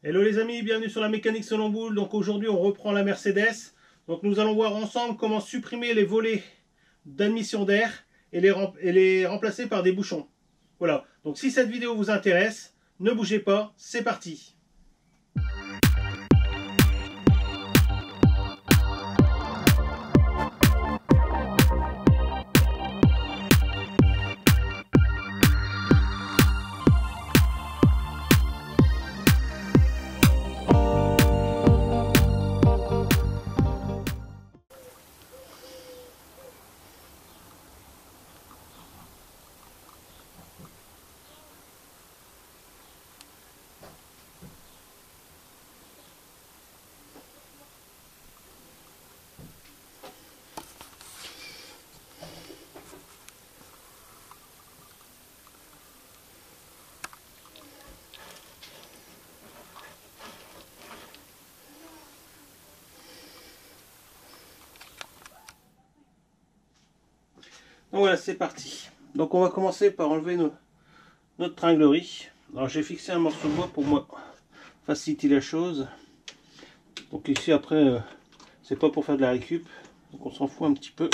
Hello les amis, bienvenue sur la mécanique selon Boule. Donc aujourd'hui on reprend la Mercedes. Donc nous allons voir ensemble comment supprimer les volets d'admission d'air et les remplacer par des bouchons. Voilà, donc si cette vidéo vous intéresse, ne bougez pas, c'est parti. Donc voilà, c'est parti. Donc on va commencer par enlever notre tringlerie. Alors j'ai fixé un morceau de bois pour moi faciliter la chose. Donc ici après, c'est pas pour faire de la récup, donc on s'en fout un petit peu.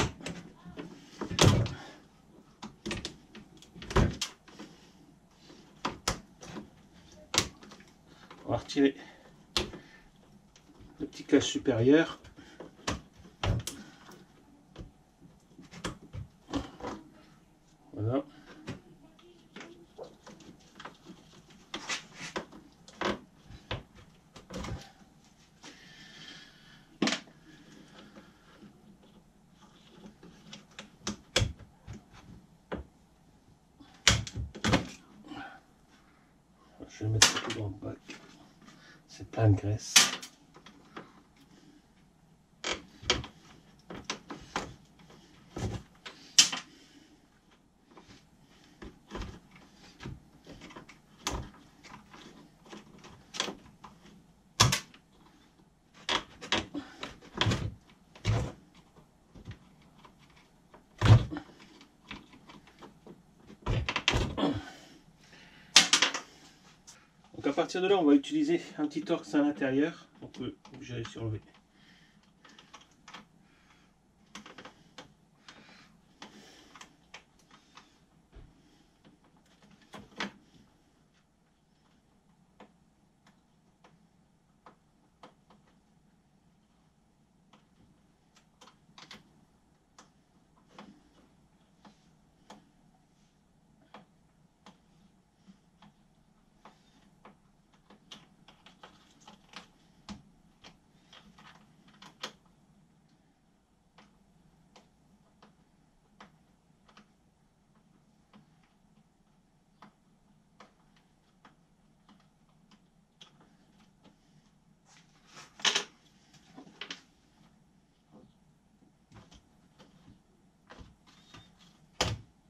On va retirer le petit cache supérieur. Voilà. Je vais mettre tout dans le bac. C'est plein de graisse. Donc à partir de là, on va utiliser un petit torx à l'intérieur. On peut obligé de surlever.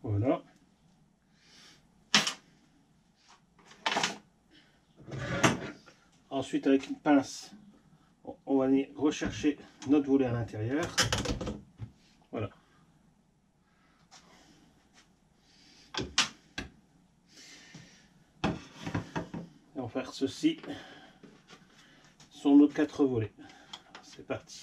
Voilà. Ensuite, avec une pince, on va aller rechercher notre volet à l'intérieur. Voilà. Et on va faire ceci sur nos 4 volets. C'est parti.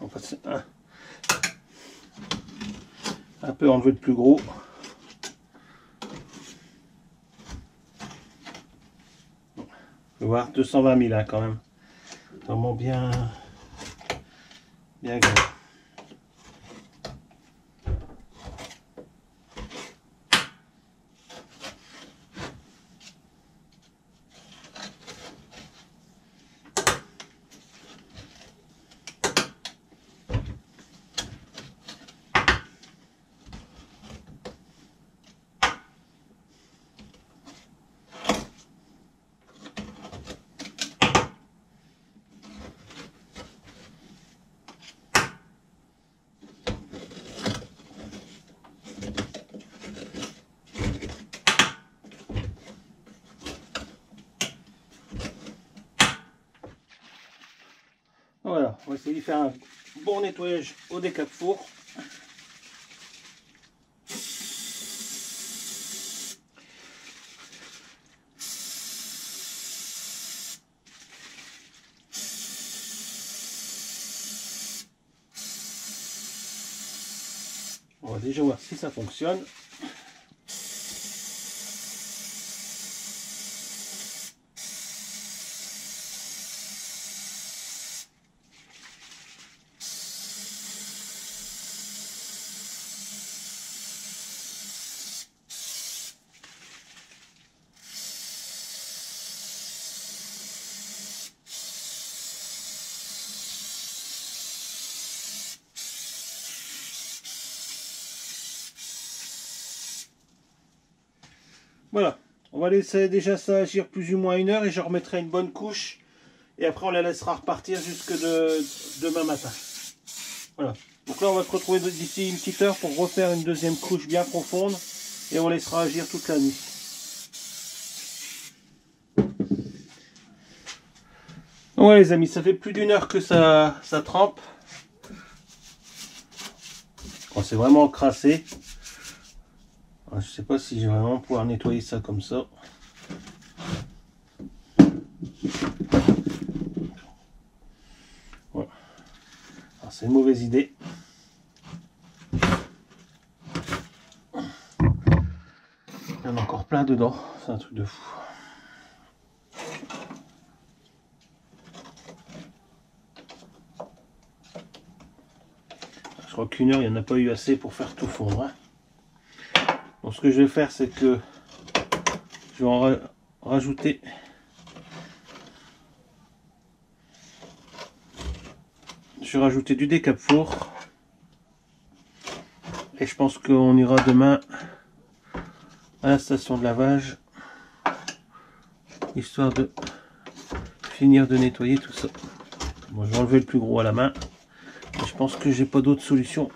On va passer un peu enlever le plus gros. Vous voir 220 000 hein, quand même. Vraiment bien gros. Voilà, on va essayer de faire un bon nettoyage au décape-four. On va déjà voir si ça fonctionne. Voilà, on va laisser déjà ça agir plus ou moins 1 heure et je remettrai une bonne couche. Et après on la laissera repartir jusque demain matin. Voilà, donc là on va se retrouver d'ici une petite heure pour refaire une deuxième couche bien profonde. Et on laissera agir toute la nuit. Donc ouais les amis, ça fait plus d'1 heure que ça trempe. On s'est vraiment encrassé. Je sais pas si je vais vraiment pouvoir nettoyer ça comme ça. Voilà. Alors c'est une mauvaise idée. Il y en a encore plein dedans. C'est un truc de fou. Je crois qu'1 heure, il n'y en a pas eu assez pour faire tout fondre. Hein. Donc ce que je vais faire, c'est que je vais en rajouter. Je vais rajouter du décape-four. Et je pense qu'on ira demain à la station de lavage. Histoire de finir de nettoyer tout ça. Bon, je vais enlever le plus gros à la main. Et je pense que j'ai pas d'autre solution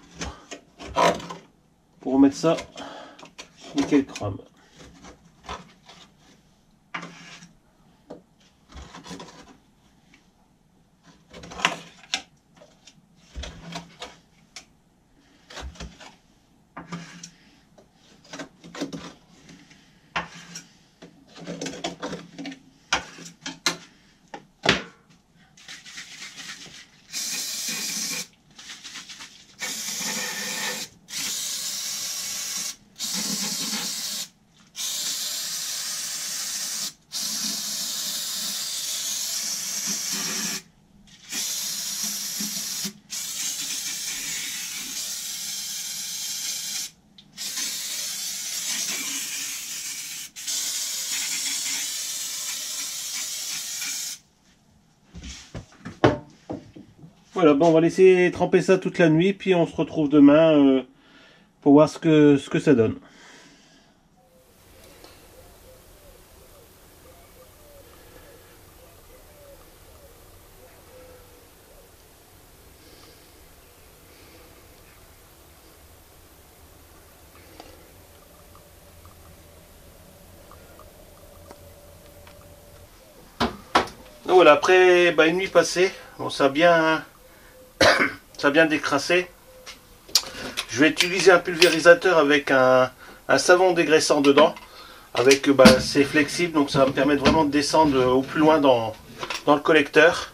pour remettre ça nickel chrome. Voilà, bon, on va laisser tremper ça toute la nuit, puis on se retrouve demain pour voir ce que ça donne. Donc voilà, après une nuit passée, bon, ça a bien décrassé. Je vais utiliser un pulvérisateur avec un savon dégraissant dedans. Avec c'est flexible, donc ça va me permettre vraiment de descendre au plus loin dans le collecteur.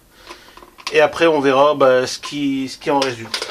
Et après on verra ce qui en résulte.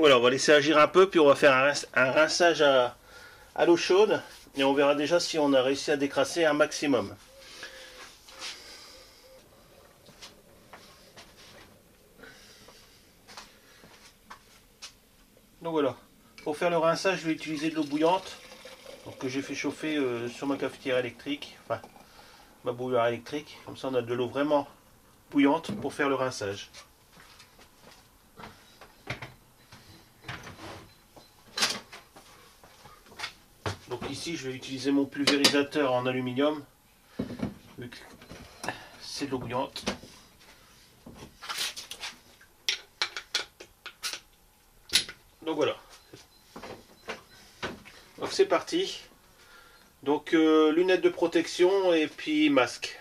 Voilà, on va laisser agir un peu, puis on va faire un rinçage à l'eau chaude, et on verra déjà si on a réussi à décrasser un maximum. Donc voilà, pour faire le rinçage, je vais utiliser de l'eau bouillante, donc que j'ai fait chauffer sur ma cafetière électrique, enfin ma bouilloire électrique. Comme ça, on a de l'eau vraiment bouillante pour faire le rinçage. Donc ici, je vais utiliser mon pulvérisateur en aluminium, vu que c'est de l'eau bouillante. Donc voilà. Donc c'est parti. Donc lunettes de protection et puis masque.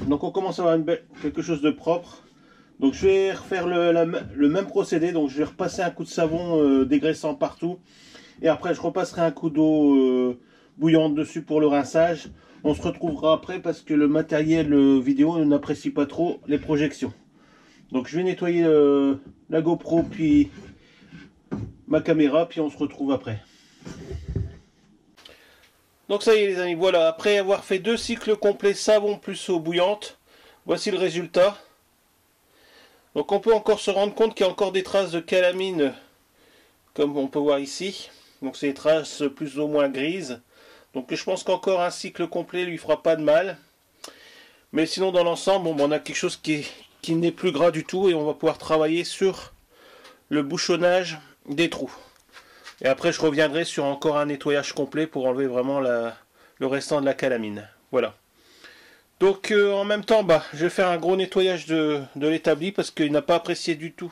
Donc on commence à avoir quelque chose de propre. Donc je vais refaire le même procédé. Donc je vais repasser un coup de savon dégraissant partout. Et après je repasserai un coup d'eau bouillante dessus pour le rinçage. On se retrouvera après parce que le matériel vidéo n'apprécie pas trop les projections. Donc je vais nettoyer la GoPro puis ma caméra, puis on se retrouve après. Donc ça y est les amis, voilà, après avoir fait 2 cycles complets savon plus eau bouillante, voici le résultat. Donc on peut encore se rendre compte qu'il y a encore des traces de calamine, comme on peut voir ici. Donc c'est des traces plus ou moins grises. Donc je pense qu'encore un cycle complet lui fera pas de mal. Mais sinon dans l'ensemble, bon, on a quelque chose qui n'est plus gras du tout et on va pouvoir travailler sur le bouchonnage des trous. Et après je reviendrai sur encore un nettoyage complet pour enlever vraiment le restant de la calamine. Voilà. Donc en même temps, je vais faire un gros nettoyage de l'établi parce qu'il n'a pas apprécié du tout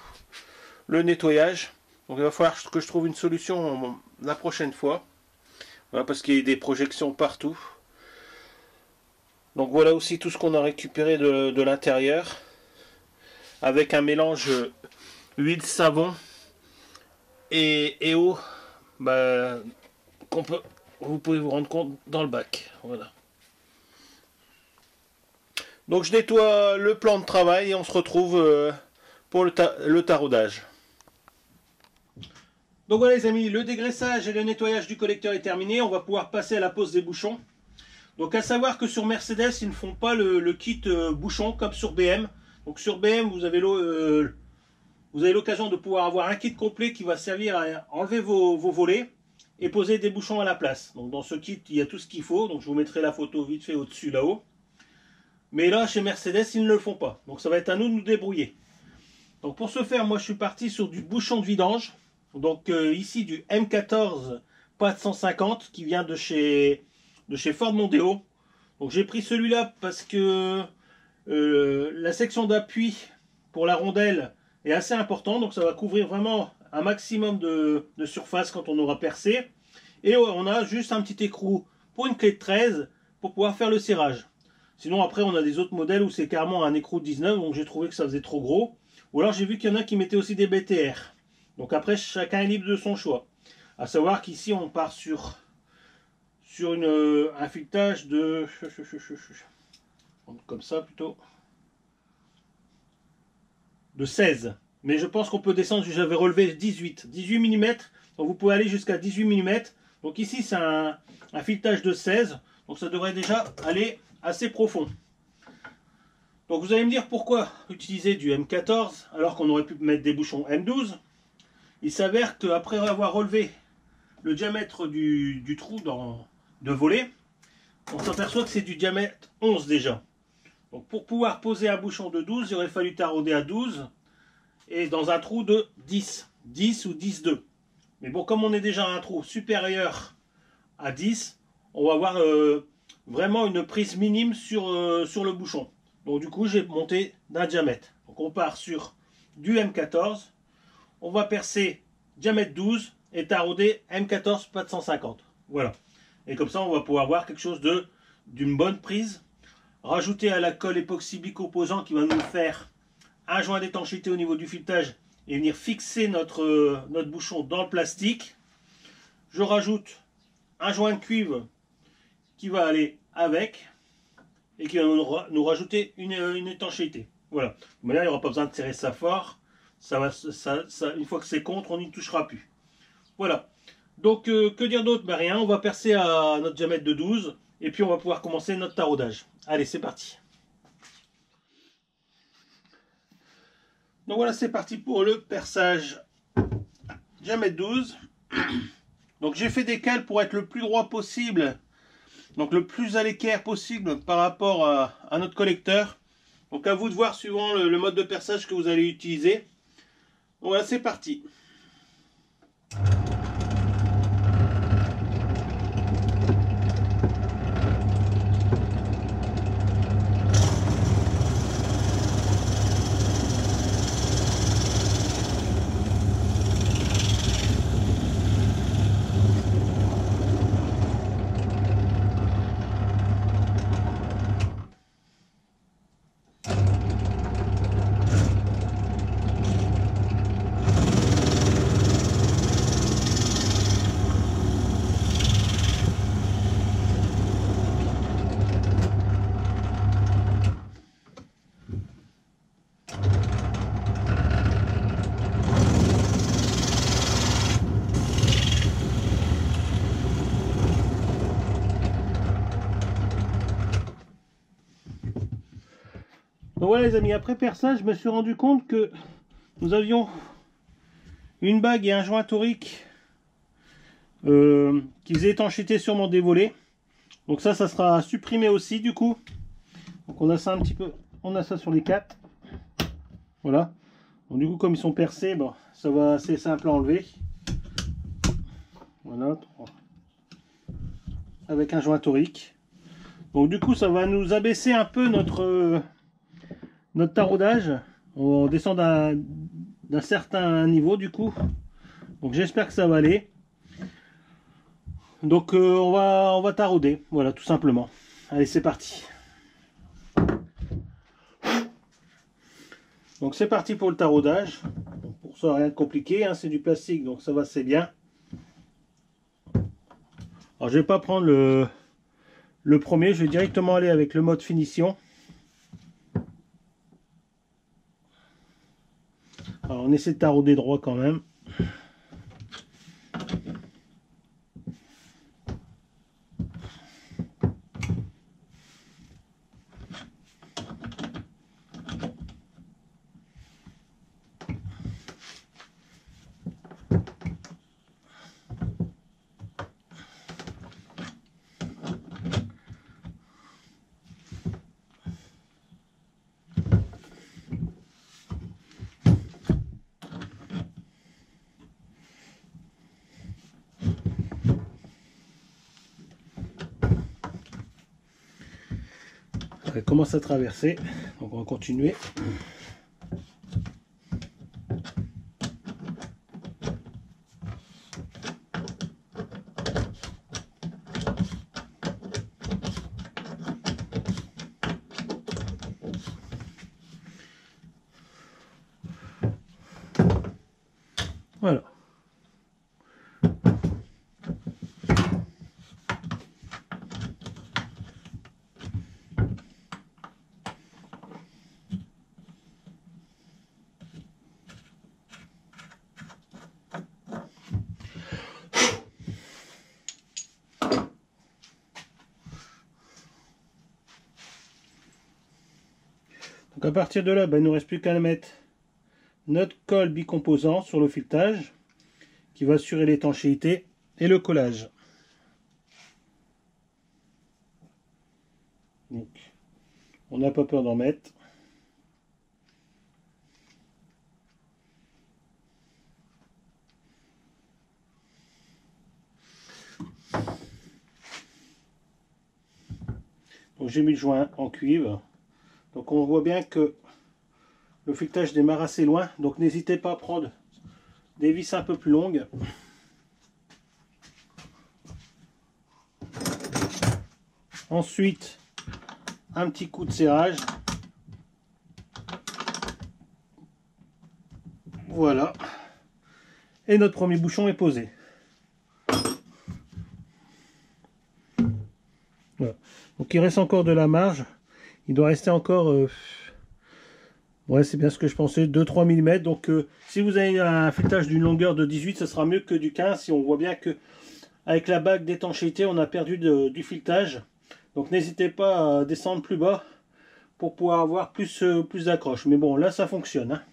le nettoyage. Donc il va falloir que je trouve une solution la prochaine fois. Voilà, parce qu'il y a des projections partout. Donc voilà aussi tout ce qu'on a récupéré de l'intérieur. Avec un mélange huile, savon et eau. Vous pouvez vous rendre compte dans le bac. Voilà. Donc je nettoie le plan de travail et on se retrouve pour le taraudage. Donc voilà les amis, le dégraissage et le nettoyage du collecteur est terminé. On va pouvoir passer à la pose des bouchons. Donc à savoir que sur Mercedes, ils ne font pas le kit bouchon comme sur BM. Donc sur BM, vous avez l'occasion de pouvoir avoir un kit complet qui va servir à enlever vos volets et poser des bouchons à la place. Donc dans ce kit, il y a tout ce qu'il faut. Donc je vous mettrai la photo vite fait au-dessus là-haut. Mais là, chez Mercedes, ils ne le font pas. Donc ça va être à nous de nous débrouiller. Donc pour ce faire, moi je suis parti sur du bouchon de vidange. Donc ici du M14 PAT 150 qui vient de chez de chez Ford Mondeo. Donc j'ai pris celui-là parce que la section d'appui pour la rondelle est assez importante. Donc ça va couvrir vraiment un maximum de surface quand on aura percé. Et on a juste un petit écrou pour une clé de 13 pour pouvoir faire le serrage. Sinon après on a des autres modèles où c'est carrément un écrou de 19, donc j'ai trouvé que ça faisait trop gros. Ou alors j'ai vu qu'il y en a qui mettaient aussi des BTR. Donc après chacun est libre de son choix. À savoir qu'ici on part sur un filetage de... comme ça plutôt. De 16. Mais je pense qu'on peut descendre, j'avais relevé 18 mm. Donc vous pouvez aller jusqu'à 18 mm. Donc ici c'est un filetage de 16. Donc ça devrait déjà aller assez profond. Donc vous allez me dire pourquoi utiliser du M14 alors qu'on aurait pu mettre des bouchons M12. Il s'avère qu'après avoir relevé le diamètre du trou de volet, on s'aperçoit que c'est du diamètre 11 déjà. Donc pour pouvoir poser un bouchon de 12, il aurait fallu tarauder à 12 et dans un trou de 10 ou 10,2. Mais bon, comme on est déjà à un trou supérieur à 10, on va avoir vraiment une prise minime sur le bouchon. Donc du coup, j'ai monté d'un diamètre. Donc on part sur du M14, on va percer diamètre 12 et tarauder M14 450. Voilà. Et comme ça, on va pouvoir voir quelque chose d'une bonne prise. Rajouter à la colle époxy bicomposant qui va nous faire un joint d'étanchéité au niveau du filetage et venir fixer notre bouchon dans le plastique. Je rajoute un joint de cuivre qui va aller avec et qui va nous rajouter une étanchéité. Voilà. Mais là, il n'y aura pas besoin de serrer ça fort. Une fois que c'est contre, on n'y touchera plus. Voilà. Donc, que dire d'autre? Ben, rien. On va percer à notre diamètre de 12 et puis on va pouvoir commencer notre taraudage. Allez, c'est parti. Donc voilà, c'est parti pour le perçage diamètre 12. Donc j'ai fait des cales pour être le plus droit possible, donc le plus à l'équerre possible par rapport à notre collecteur. Donc à vous de voir suivant le mode de perçage que vous allez utiliser. Donc voilà, c'est parti. Donc voilà les amis, après perçage, je me suis rendu compte que nous avions une bague et un joint torique qui faisait étanchéité sur mon dévolé. Donc ça sera supprimé aussi du coup. Donc on a ça un petit peu, on a ça sur les 4. Voilà. Donc du coup comme ils sont percés, bon, ça va assez simple à enlever. Voilà. Avec un joint torique. Donc du coup ça va nous abaisser un peu notre taraudage. On descend d'un certain niveau du coup. Donc j'espère que ça va aller. Donc on va tarauder, voilà tout simplement. Allez c'est parti. Donc c'est parti pour le taraudage. Donc, pour ça rien de compliqué, hein, c'est du plastique donc ça va c'est bien. Alors je vais pas prendre le premier, je vais directement aller avec le mode finition. Alors on essaie de tarauder droit quand même. Elle commence à traverser, donc on va continuer. Voilà. Donc à partir de là, il ne nous reste plus qu'à mettre notre colle bicomposant sur le filetage qui va assurer l'étanchéité et le collage. Donc, on n'a pas peur d'en mettre. Donc j'ai mis le joint en cuivre. Donc on voit bien que le filetage démarre assez loin. Donc n'hésitez pas à prendre des vis un peu plus longues. Ensuite, un petit coup de serrage. Voilà. Et notre premier bouchon est posé. Voilà. Donc il reste encore de la marge. Il doit rester encore... ouais, c'est bien ce que je pensais, 2-3 mm. Donc si vous avez un filetage d'une longueur de 18, ce sera mieux que du 15. Si on voit bien que avec la bague d'étanchéité, on a perdu du filetage. Donc n'hésitez pas à descendre plus bas pour pouvoir avoir plus d'accroche. Mais bon, là ça fonctionne. Hein.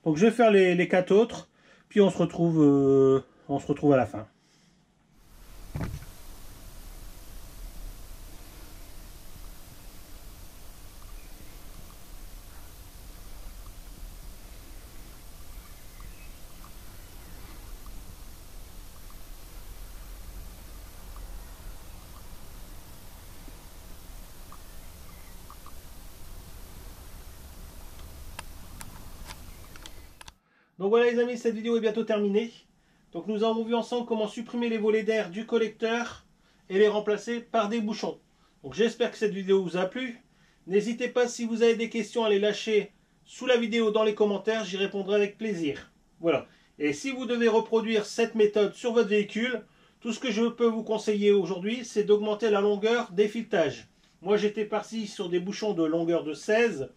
Donc je vais faire les 4 autres, puis on se retrouve à la fin. Donc voilà les amis, cette vidéo est bientôt terminée. Donc nous avons vu ensemble comment supprimer les volets d'air du collecteur et les remplacer par des bouchons. Donc j'espère que cette vidéo vous a plu. N'hésitez pas, si vous avez des questions, à les lâcher sous la vidéo dans les commentaires, j'y répondrai avec plaisir. Voilà. Et si vous devez reproduire cette méthode sur votre véhicule, tout ce que je peux vous conseiller aujourd'hui, c'est d'augmenter la longueur des filetages. Moi j'étais parti sur des bouchons de longueur de 16.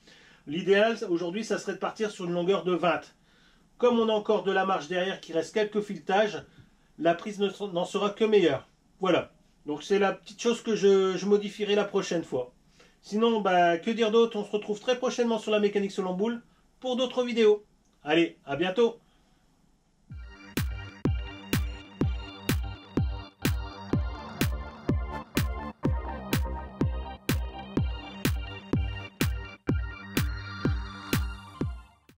L'idéal aujourd'hui, ça serait de partir sur une longueur de 20. Comme on a encore de la marge derrière, qui reste quelques filetages, la prise n'en sera que meilleure. Voilà. Donc c'est la petite chose que je modifierai la prochaine fois. Sinon, bah, que dire d'autre? On se retrouve très prochainement sur la mécanique Solomboule pour d'autres vidéos. Allez, à bientôt!